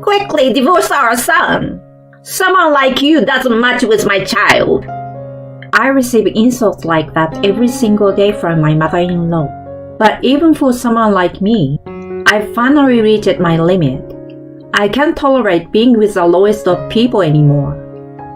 quickly divorce our son. Someone like you doesn't match with my child. I receive insults like that every single day from my mother-in-law. But even for someone like me, I finally reached my limit. I can't tolerate being with the lowest of people anymore.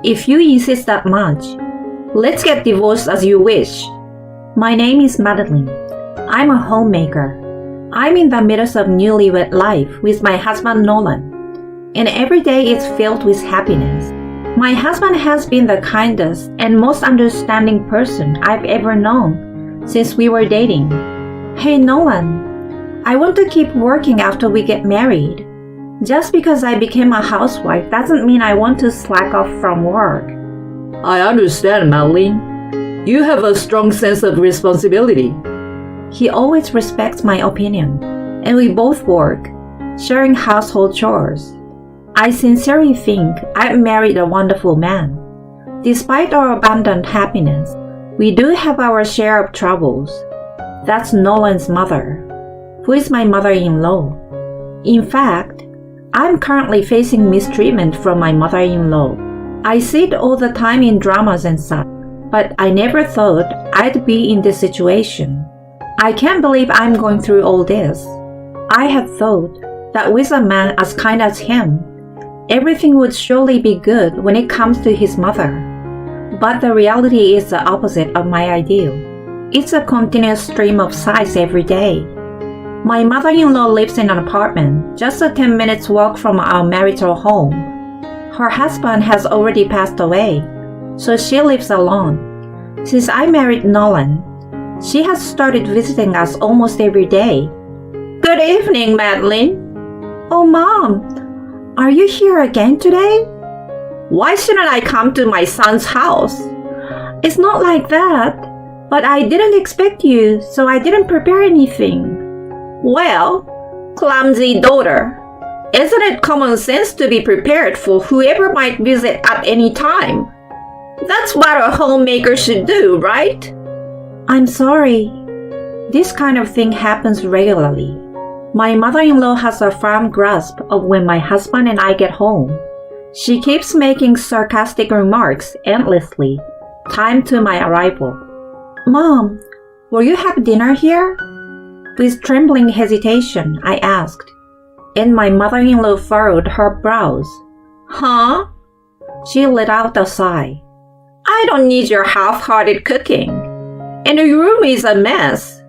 If you insist that much, let's get divorced as you wish. My name is Madeline. I'm a homemaker. I'm in the middle of newlywed life with my husband Nolan, and every day is filled with happiness. My husband has been the kindest and most understanding person I've ever known since we were dating. Hey Nolan, I want to keep working after we get married. Just because I became a housewife doesn't mean I want to slack off from work. I understand, Madeline. You have a strong sense of responsibility. He always respects my opinion, and we both work, sharing household chores. I sincerely think I've married a wonderful man. Despite our abundant happiness, we do have our share of troubles. That's Nolan's mother, who is my mother-in-law. In fact, I'm currently facing mistreatment from my mother-in-law. I see it all the time in dramas and such, but I never thought I'd be in this situation. I can't believe I'm going through all this. I had thought that with a man as kind as him, everything would surely be good when it comes to his mother. But the reality is the opposite of my ideal. It's a continuous stream of sighs every day. My mother-in-law lives in an apartment just a 10 minutes walk from our marital home. Her husband has already passed away, so she lives alone. Since I married Nolan, she has started visiting us almost every day. Good evening, Madeline. Oh, Mom, are you here again today? Why shouldn't I come to my son's house? It's not like that, but I didn't expect you, so I didn't prepare anything. Well, clumsy daughter, isn't it common sense to be prepared for whoever might visit at any time? That's what a homemaker should do, right? I'm sorry. This kind of thing happens regularly. My mother-in-law has a firm grasp of when my husband and I get home. She keeps making sarcastic remarks endlessly, timed to my arrival. Mom, will you have dinner here? With trembling hesitation, I asked, and my mother-in-law furrowed her brows. Huh? She let out a sigh. I don't need your half-hearted cooking. And your room is a mess.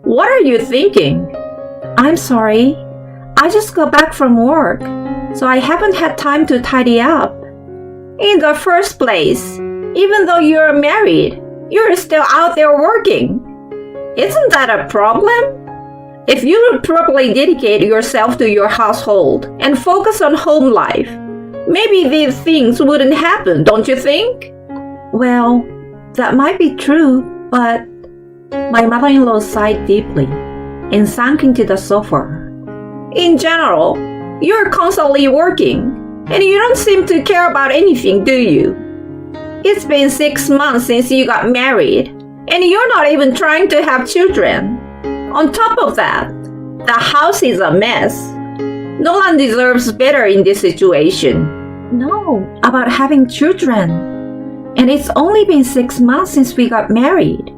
What are you thinking? I'm sorry. I just got back from work, so I haven't had time to tidy up. In the first place, even though you're married, you're still out there working. Isn't that a problem? If you would properly dedicate yourself to your household and focus on home life, maybe these things wouldn't happen, don't you think? Well, that might be true, but my mother-in-law sighed deeply and sank into the sofa. In general, you're constantly working, and you don't seem to care about anything, do you? It's been 6 months since you got married, and you're not even trying to have children. On top of that, the house is a mess. Nolan deserves better in this situation. No, about having children. And it's only been 6 months since we got married.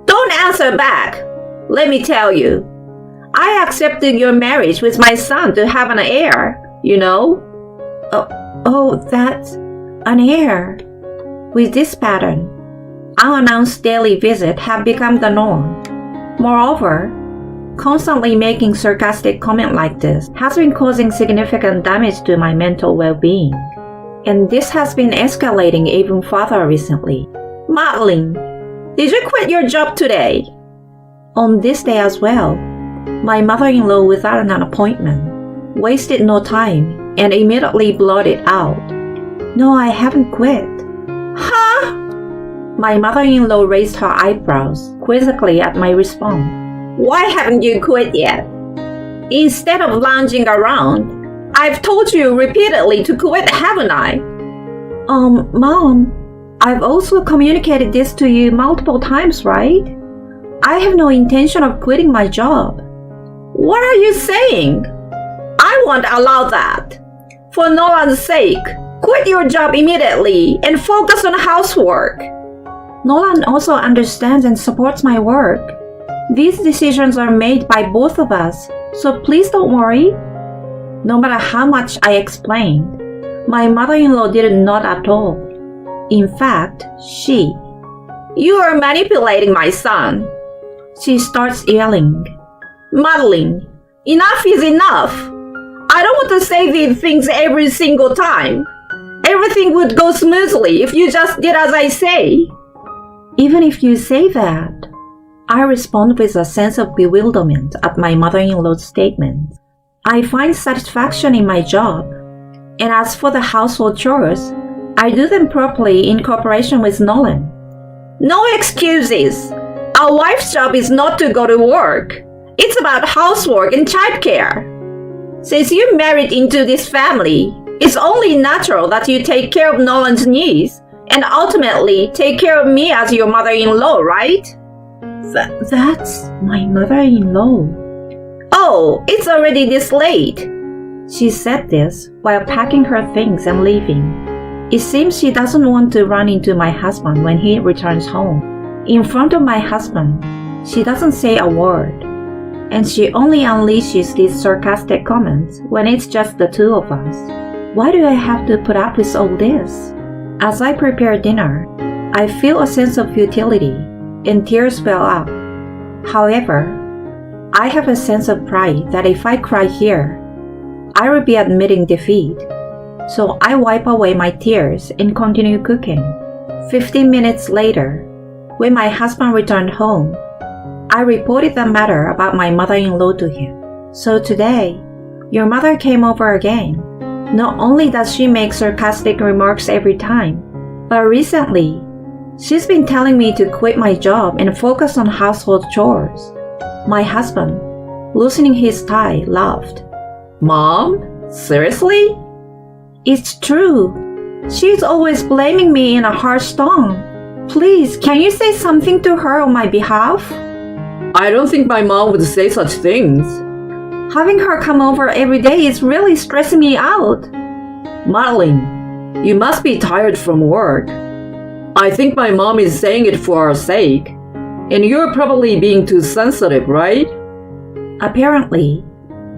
Don't answer back. Let me tell you, I accepted your marriage with my son to have an heir, you know? That's an heir. With this pattern, unannounced daily visits have become the norm. Moreover, constantly making sarcastic comments like this has been causing significant damage to my mental well-being. And this has been escalating even further recently. Madeline, did you quit your job today? On this day as well, my mother-in-law, without an appointment, wasted no time and immediately blurted out, "No, I haven't quit." Huh? My mother-in-law raised her eyebrows quizzically at my response. Why haven't you quit yet? Instead of lounging around, I've told you repeatedly to quit, haven't I? Mom, I've also communicated this to you multiple times, right? I have no intention of quitting my job. What are you saying? I won't allow that. For Nolan's sake, quit your job immediately and focus on housework. Nolan also understands and supports my work. These decisions are made by both of us, so please don't worry. No matter how much I explained, my mother-in-law did not at all. In fact, You are manipulating my son. she starts yelling. Madeline, enough is enough. I don't want to say these things every single time. Everything would go smoothly if you just did as I say. Even if you say that, I respond with a sense of bewilderment at my mother-in-law's statement. I find satisfaction in my job, and as for the household chores, I do them properly in cooperation with Nolan. No excuses. A wife's job is not to go to work. It's about housework and childcare. Since you married into this family, it's only natural that you take care of Nolan's needs and ultimately take care of me as your mother-in-law, right? That's my mother-in-law. Oh, it's already this late. She said this while packing her things and leaving. It seems she doesn't want to run into my husband when he returns home. In front of my husband, she doesn't say a word, and she only unleashes these sarcastic comments when it's just the two of us. Why do I have to put up with all this? As I prepare dinner, I feel a sense of futility, and tears well up. However, I have a sense of pride that if I cry here, I will be admitting defeat. So I wipe away my tears and continue cooking. 15 minutes later, when my husband returned home, I reported the matter about my mother-in-law to him. So today, your mother came over again. Not only does she make sarcastic remarks every time, but recently, she's been telling me to quit my job and focus on household chores. My husband, loosening his tie, laughed. Mom? Seriously? It's true. She's always blaming me in a harsh tone. Please, can you say something to her on my behalf? I don't think my mom would say such things. Having her come over every day is really stressing me out. Madeline, you must be tired from work. I think my mom is saying it for our sake. And you're probably being too sensitive, right? Apparently,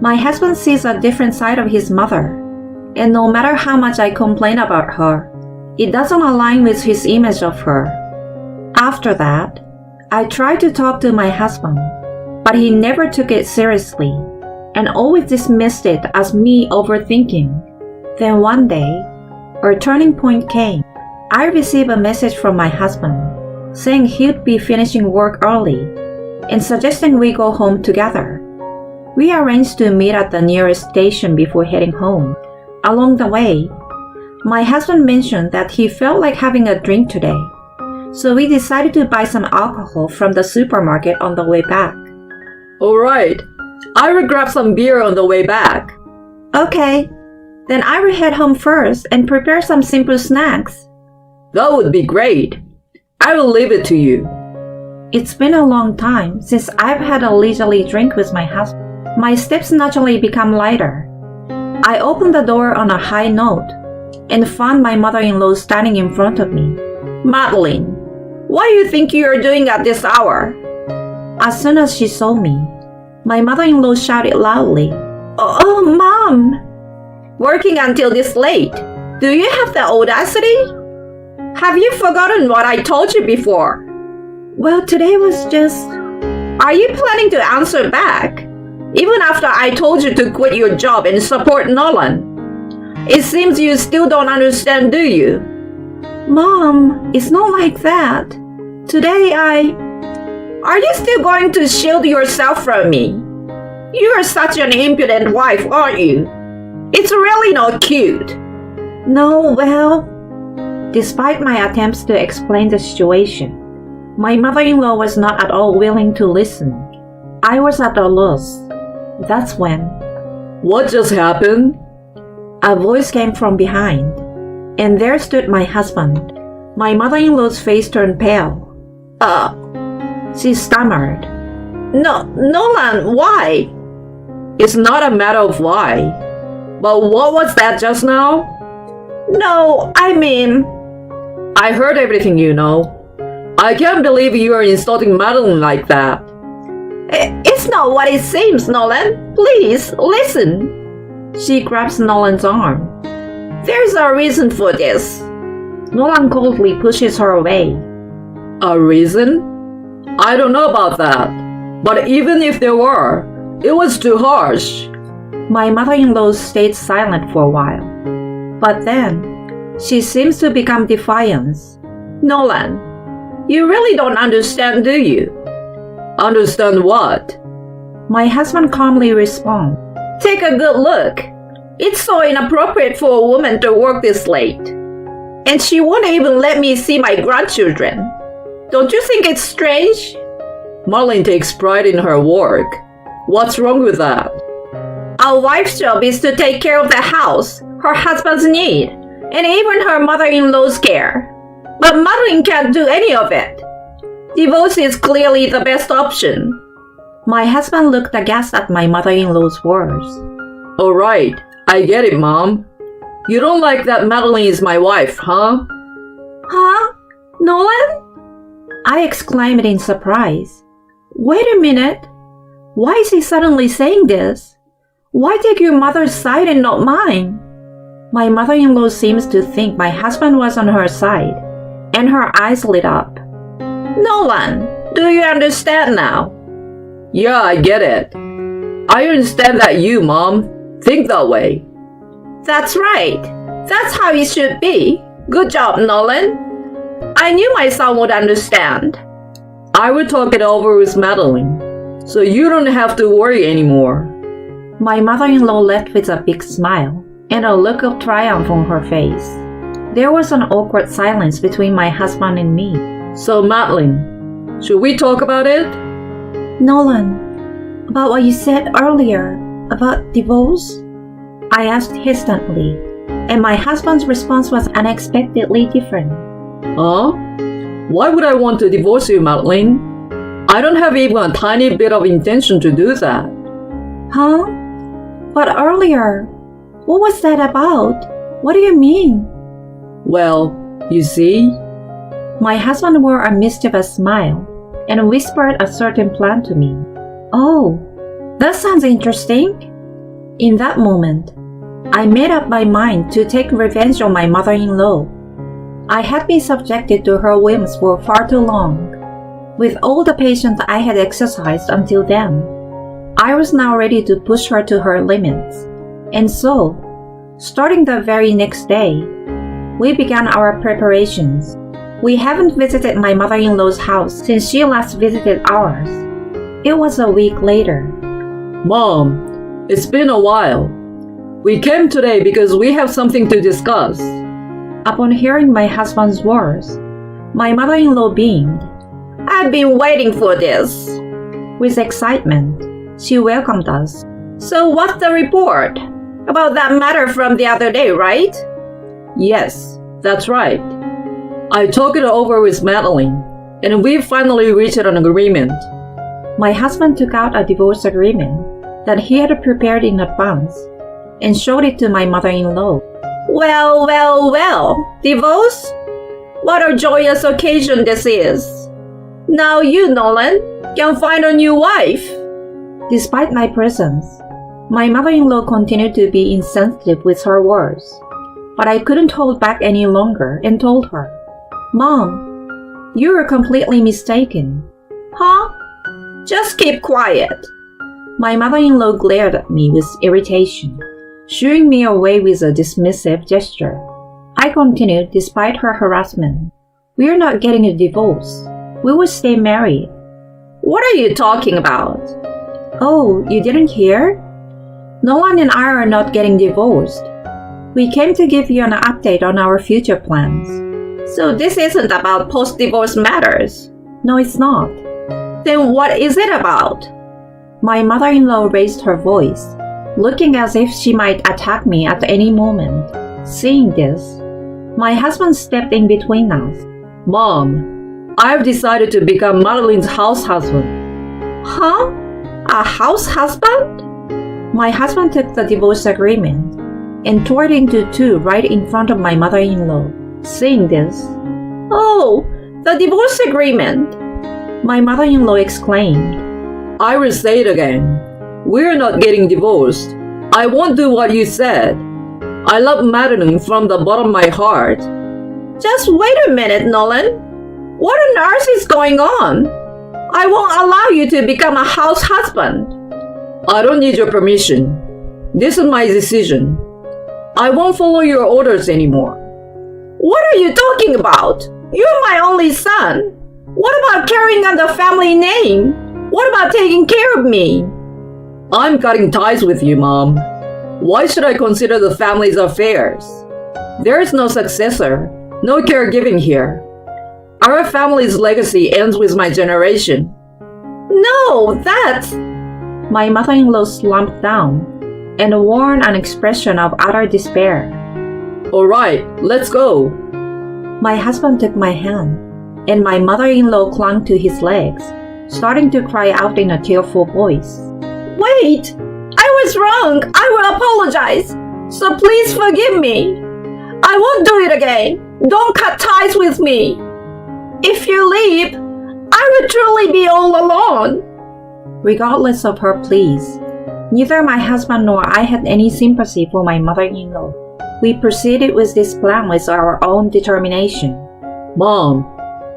my husband sees a different side of his mother. And no matter how much I complain about her, it doesn't align with his image of her. After that, I tried to talk to my husband, but he never took it seriously and always dismissed it as me overthinking. Then one day, a turning point came. I received a message from my husband saying he'd be finishing work early and suggesting we go home together. We arranged to meet at the nearest station before heading home. Along the way, my husband mentioned that he felt like having a drink today, so we decided to buy some alcohol from the supermarket on the way back. All right. I will grab some beer on the way back. Okay, then I will head home first and prepare some simple snacks. That would be great. I will leave it to you. It's been a long time since I've had a leisurely drink with my husband. My steps naturally become lighter. I opened the door on a high note and found my mother-in-law standing in front of me. Madeline, what do you think you are doing at this hour? As soon as she saw me, my mother-in-law shouted loudly, "Oh, Mom!" Working until this late? Do you have the audacity? Have you forgotten what I told you before? Well, today was just... Are you planning to answer back? Even after I told you to quit your job and support Nolan? It seems you still don't understand, do you? Mom, it's not like that. Today Are you still going to shield yourself from me? You are such an impudent wife, aren't you? It's really not cute. No, well... Despite my attempts to explain the situation, my mother-in-law was not at all willing to listen. I was at a loss. That's when... What just happened? A voice came from behind, and there stood my husband. My mother-in-law's face turned pale. She stammered. No, Nolan, why? It's not a matter of why. But what was that just now? No, I heard everything, you know. I can't believe you are insulting Madeline like that. it's not what it seems, Nolan. Please, listen. She grabs Nolan's arm. There's a reason for this. Nolan coldly pushes her away. A reason? I don't know about that. But even if there were, it was too harsh. My mother-in-law stayed silent for a while. But then, she seems to become defiant. Nolan, you really don't understand, do you? Understand what? My husband calmly responds. Take a good look. It's so inappropriate for a woman to work this late. And she won't even let me see my grandchildren. Don't you think it's strange? Madeline takes pride in her work. What's wrong with that? A wife's job is to take care of the house, her husband's need, and even her mother-in-law's care. But Madeline can't do any of it. Divorce is clearly the best option. My husband looked aghast at my mother-in-law's words. All right, I get it, Mom. You don't like that Madeline is my wife, huh? Huh? Nolan? I exclaimed in surprise. Wait a minute. Why is he suddenly saying this? Why take your mother's side and not mine? My mother-in-law seems to think my husband was on her side, and her eyes lit up. Nolan, do you understand now? Yeah, I get it. I understand that you, Mom, think that way. That's right. That's how it should be. Good job, Nolan. I knew my son would understand. I will talk it over with Madeline, so you don't have to worry anymore. My mother-in-law left with a big smile and a look of triumph on her face. There was an awkward silence between my husband and me. So, Madeline, should we talk about it? Nolan, about what you said earlier, about divorce? I asked hesitantly, and my husband's response was unexpectedly different. Huh? Why would I want to divorce you, Madeline? I don't have even a tiny bit of intention to do that. Huh? But earlier, what was that about? What do you mean? Well, you see? My husband wore a mischievous smile and whispered a certain plan to me. Oh, that sounds interesting. In that moment, I made up my mind to take revenge on my mother-in-law. I had been subjected to her whims for far too long. With all the patience I had exercised until then, I was now ready to push her to her limits. And so, starting the very next day, we began our preparations. We haven't visited my mother-in-law's house since she last visited ours. It was a week later. Mom, it's been a while. We came today because we have something to discuss. Upon hearing my husband's words, my mother-in-law beamed. I've been waiting for this. With excitement, she welcomed us. So what's the report? About that matter from the other day, right? Yes, that's right. I talked it over with Madeline, and we finally reached an agreement. My husband took out a divorce agreement that he had prepared in advance and showed it to my mother-in-law. Well, divorce? What a joyous occasion this is. Now you, Nolan, can find a new wife. Despite my presence, my mother-in-law continued to be insensitive with her words, but I couldn't hold back any longer and told her, Mom, you are completely mistaken. Huh? Just keep quiet. My mother-in-law glared at me with irritation, shooing me away with a dismissive gesture. I continued despite her harassment. We are not getting a divorce. We will stay married. What are you talking about? Oh, you didn't hear? Nolan and I are not getting divorced. We came to give you an update on our future plans. So this isn't about post-divorce matters? No, it's not. Then what is it about? My mother-in-law raised her voice, looking as if she might attack me at any moment. Seeing this, my husband stepped in between us. Mom, I've decided to become Madeline's house husband. Huh? A house husband? My husband took the divorce agreement and tore it into two right in front of my mother-in-law. Seeing this, Oh, the divorce agreement. my mother-in-law exclaimed. I will say it again. We're not getting divorced. I won't do what you said. I love Madeline from the bottom of my heart. Just wait a minute, Nolan. What on earth is going on? I won't allow you to become a house husband. I don't need your permission. This is my decision. I won't follow your orders anymore. What are you talking about? You're my only son. What about carrying on the family name? What about taking care of me? I'm cutting ties with you, Mom. Why should I consider the family's affairs? There is no successor, no caregiving here. Our family's legacy ends with my generation. No, that's... My mother-in-law slumped down and wore an expression of utter despair. All right, let's go. My husband took my hand, and my mother-in-law clung to his legs, starting to cry out in a tearful voice. Wait! I was wrong! I will apologize! So please forgive me! I won't do it again! Don't cut ties with me! If you leave, I will truly be all alone! Regardless of her pleas, neither my husband nor I had any sympathy for my mother-in-law. We proceeded with this plan with our own determination. Mom,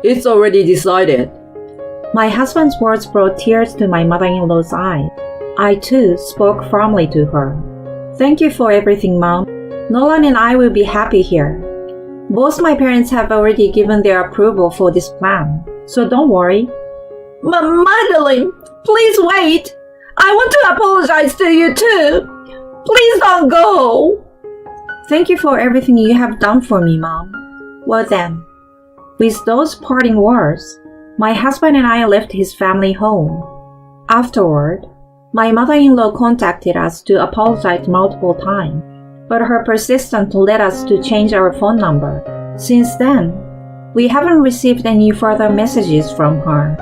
it's already decided. My husband's words brought tears to my mother-in-law's eyes. I too spoke firmly to her. Thank you for everything, Mom. Nolan and I will be happy here. Both my parents have already given their approval for this plan, so don't worry. Madeline, please wait! I want to apologize to you too! Please don't go! Thank you for everything you have done for me, Mom. Well then, with those parting words, my husband and I left his family home. Afterward, my mother-in-law contacted us to apologize multiple times, but her persistence led us to change our phone number. Since then, we haven't received any further messages from her.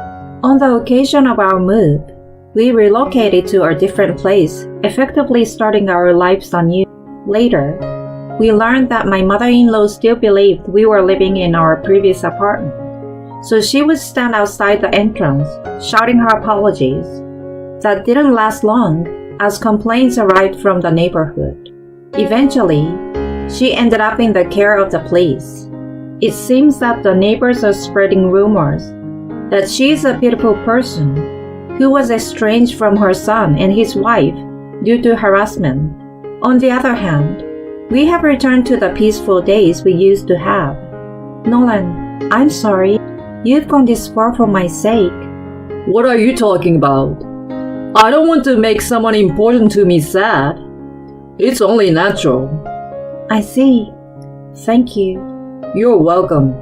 On the occasion of our move, we relocated to a different place, effectively starting our lives anew. Later, we learned that my mother-in-law still believed we were living in our previous apartment, so she would stand outside the entrance, shouting her apologies. That didn't last long, as complaints arrived from the neighborhood. Eventually, she ended up in the care of the police. It seems that the neighbors are spreading rumors that she is a pitiful person who was estranged from her son and his wife due to harassment. On the other hand, we have returned to the peaceful days we used to have. Nolan, I'm sorry. You've gone this far for my sake. What are you talking about? I don't want to make someone important to me sad. It's only natural. I see. Thank you. You're welcome.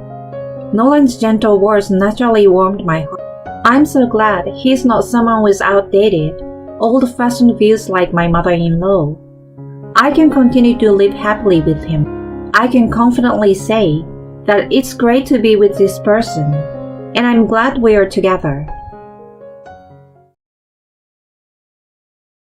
Nolan's gentle words naturally warmed my heart. I'm so glad he's not someone with outdated, old-fashioned views like my mother-in-law. I can continue to live happily with him. I can confidently say that it's great to be with this person, and I'm glad we are together.